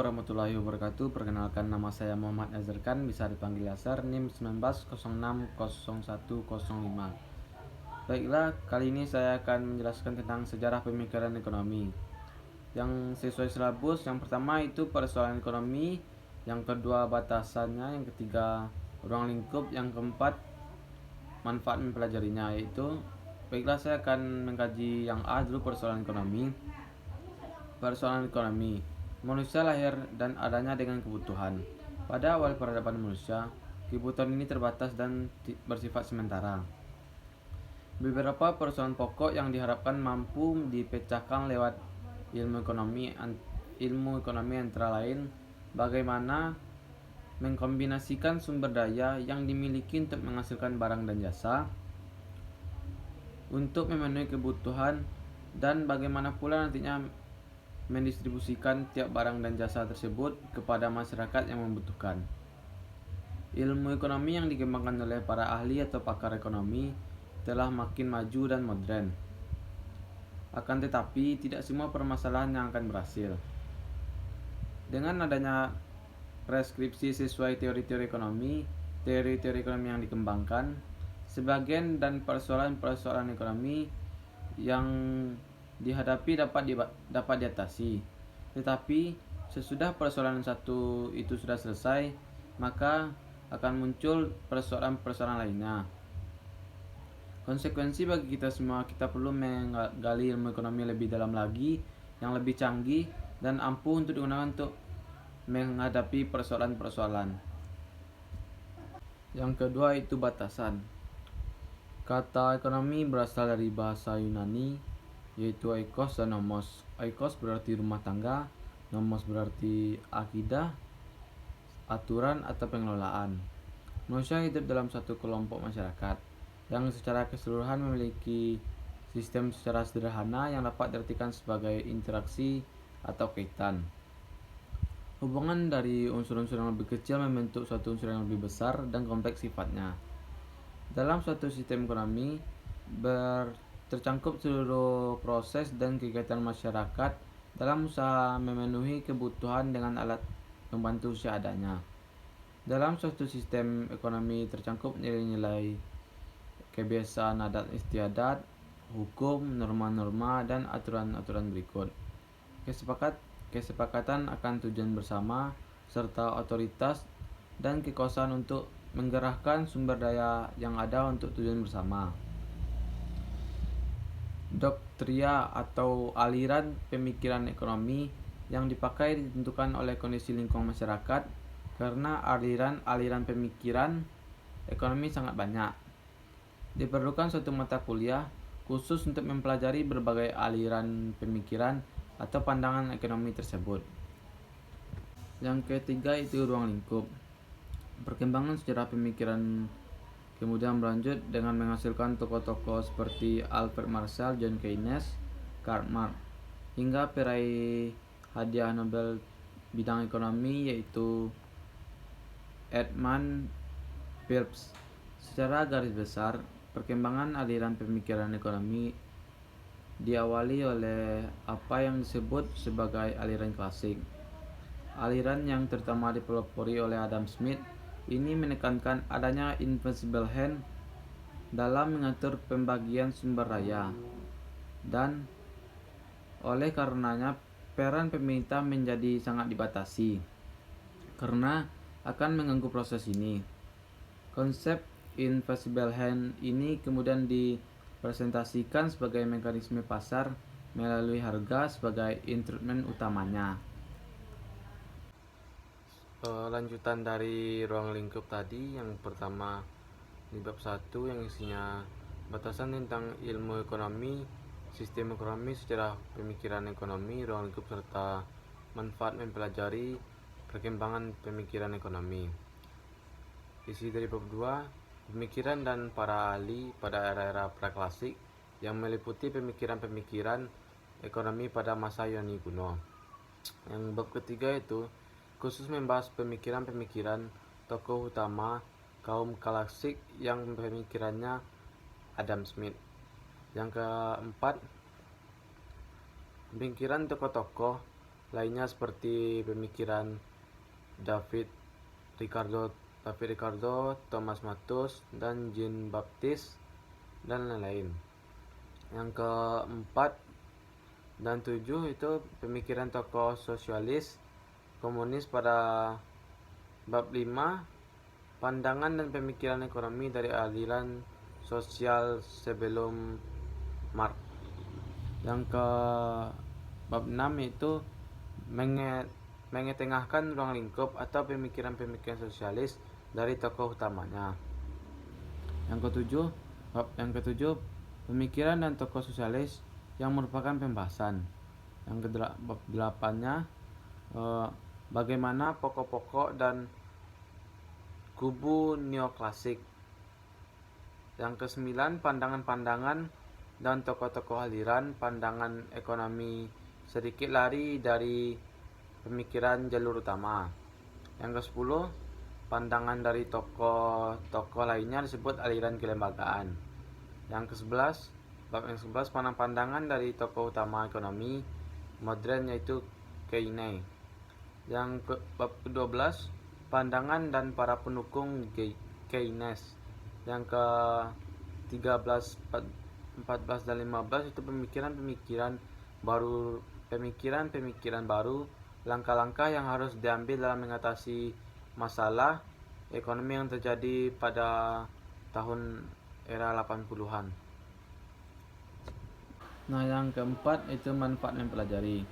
warahmatullahi wabarakatuh. Perkenalkan, nama saya Muhammad Nazarkan, bisa dipanggil Yasar, NIM 19060105. Baiklah, kali ini saya akan menjelaskan tentang sejarah pemikiran ekonomi. Yang sesuai silabus, yang pertama itu persoalan ekonomi, yang kedua batasannya, yang ketiga ruang lingkup, yang keempat manfaat mempelajarinya. Baiklah, saya akan mengkaji yang A dulu, persoalan ekonomi. Persoalan ekonomi. Manusia lahir dan adanya dengan kebutuhan. Pada awal peradaban manusia, kebutuhan ini terbatas dan bersifat sementara. Beberapa persoalan pokok yang diharapkan mampu dipecahkan lewat ilmu ekonomi antara lain bagaimana mengkombinasikan sumber daya yang dimiliki untuk menghasilkan barang dan jasa untuk memenuhi kebutuhan, dan bagaimana pula nantinya mendistribusikan tiap barang dan jasa tersebut kepada masyarakat yang membutuhkan. Ilmu ekonomi yang dikembangkan oleh para ahli atau pakar ekonomi telah makin maju dan modern. Akan tetapi, tidak semua permasalahan yang akan berhasil. Dengan adanya preskripsi sesuai teori-teori ekonomi yang dikembangkan, sebagian dan persoalan-persoalan ekonomi yang dihadapi dapat diatasi. Tetapi sesudah persoalan satu itu sudah selesai, maka akan muncul persoalan-persoalan lainnya. Konsekuensi bagi kita semua, kita perlu menggali ilmu ekonomi lebih dalam lagi, yang lebih canggih dan ampuh untuk digunakan untuk menghadapi persoalan-persoalan. Yang kedua itu batasan. Kata ekonomi berasal dari bahasa Yunani, yaitu oikos dan nomos. Oikos berarti rumah tangga, nomos berarti akidah, aturan atau pengelolaan. Manusia hidup dalam satu kelompok masyarakat yang secara keseluruhan memiliki sistem secara sederhana yang dapat diartikan sebagai interaksi atau kaitan. Hubungan dari unsur-unsur yang lebih kecil membentuk suatu unsur yang lebih besar dan kompleks sifatnya. Dalam suatu sistem ekonomi tercangkup seluruh proses dan kegiatan masyarakat dalam usaha memenuhi kebutuhan dengan alat pembantu seadanya. Dalam suatu sistem ekonomi tercangkup nilai-nilai kebiasaan adat istiadat, hukum, norma-norma, dan aturan-aturan berikut. Kesepakatan akan tujuan bersama, serta otoritas dan kekuasaan untuk menggerakkan sumber daya yang ada untuk tujuan bersama. Doktria atau aliran pemikiran ekonomi yang dipakai ditentukan oleh kondisi lingkungan masyarakat, karena aliran pemikiran ekonomi sangat banyak. Diperlukan suatu mata kuliah khusus untuk mempelajari berbagai aliran pemikiran atau pandangan ekonomi tersebut. Yang ketiga itu ruang lingkup. Perkembangan sejarah pemikiran kemudian berlanjut dengan menghasilkan tokoh-tokoh seperti Alfred Marshall, John Keynes, Karl Marx, hingga peraih hadiah Nobel bidang ekonomi yaitu Edmund Phelps. Secara garis besar, perkembangan aliran pemikiran ekonomi diawali oleh apa yang disebut sebagai aliran klasik. Aliran yang terutama dipelopori oleh Adam Smith ini menekankan adanya invisible hand dalam mengatur pembagian sumber daya, dan oleh karenanya peran pemerintah menjadi sangat dibatasi karena akan mengganggu proses ini. Konsep invisible hand ini kemudian dipresentasikan sebagai mekanisme pasar melalui harga sebagai instrumen utamanya. Lanjutan dari ruang lingkup tadi, yang pertama di bab 1 yang isinya batasan tentang ilmu ekonomi, sistem ekonomi, sejarah pemikiran ekonomi, ruang lingkup serta manfaat mempelajari perkembangan pemikiran ekonomi. Isi dari bab 2, pemikiran dan para ahli pada era-era praklasik yang meliputi pemikiran-pemikiran ekonomi pada masa Yunani kuno. Yang bab ketiga itu khusus membahas pemikiran-pemikiran tokoh utama kaum klasik yang pemikirannya Adam Smith. Yang keempat, pemikiran tokoh-tokoh lainnya seperti pemikiran David Ricardo, Thomas Malthus, dan Jean Baptiste, dan lain-lain. Yang keempat dan 7 itu pemikiran tokoh sosialis komunis pada bab 5, pandangan dan pemikiran ekonomi dari aliran sosial sebelum Marx. Yang ke bab 6 itu mengetengahkan ruang lingkup atau pemikiran-pemikiran sosialis dari tokoh utamanya. Yang ketujuh, pemikiran dan tokoh sosialis yang merupakan pembahasan. Yang bab 8-nya bagaimana pokok-pokok dan kubu neoklasik. Yang ke-9, pandangan-pandangan dan tokoh-tokoh aliran pandangan ekonomi sedikit lari dari pemikiran jalur utama. Yang ke-10, pandangan dari tokoh-tokoh lainnya disebut aliran kelembagaan. Yang ke-11, bab yang ke-11, pandangan dari tokoh utama ekonomi modern yaitu Keynes. Bab ke-12, pandangan dan para pendukung Keynes. Yang ke-13, 14 dan 15 itu pemikiran-pemikiran baru, langkah-langkah yang harus diambil dalam mengatasi masalah ekonomi yang terjadi pada tahun era 80-an. Nah, yang keempat itu manfaat mempelajari.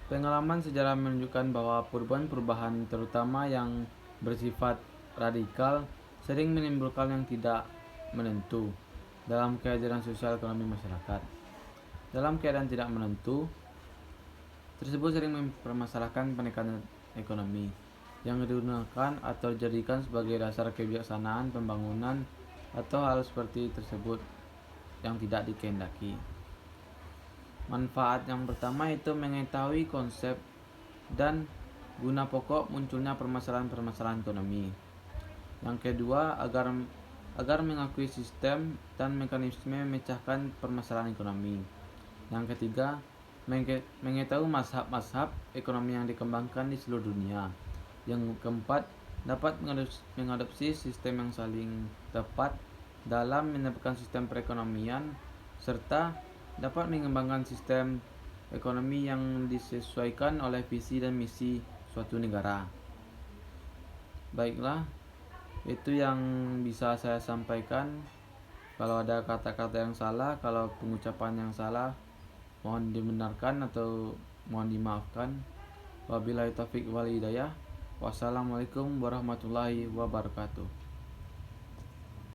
Pengalaman sejarah menunjukkan bahwa perubahan-perubahan terutama yang bersifat radikal sering menimbulkan yang tidak menentu dalam keadaan sosial ekonomi masyarakat. Dalam keadaan tidak menentu tersebut sering mempermasalahkan penekanan ekonomi yang digunakan atau dijadikan sebagai dasar kebijaksanaan pembangunan atau hal seperti tersebut yang tidak dikehendaki. Manfaat yang pertama itu mengetahui konsep dan guna pokok munculnya permasalahan-permasalahan ekonomi. Yang kedua, agar mengakui sistem dan mekanisme memecahkan permasalahan ekonomi. Yang ketiga, mengetahui mazhab-mazhab ekonomi yang dikembangkan di seluruh dunia. Yang keempat, dapat mengadopsi sistem yang saling tepat dalam menerapkan sistem perekonomian, serta dapat mengembangkan sistem ekonomi yang disesuaikan oleh visi dan misi suatu negara. Baiklah, itu yang bisa saya sampaikan. Kalau ada kata-kata yang salah, kalau pengucapan yang salah, mohon dibenarkan atau mohon dimaafkan. Wabillahi taufik wal hidayah. Wassalamualaikum warahmatullahi wabarakatuh.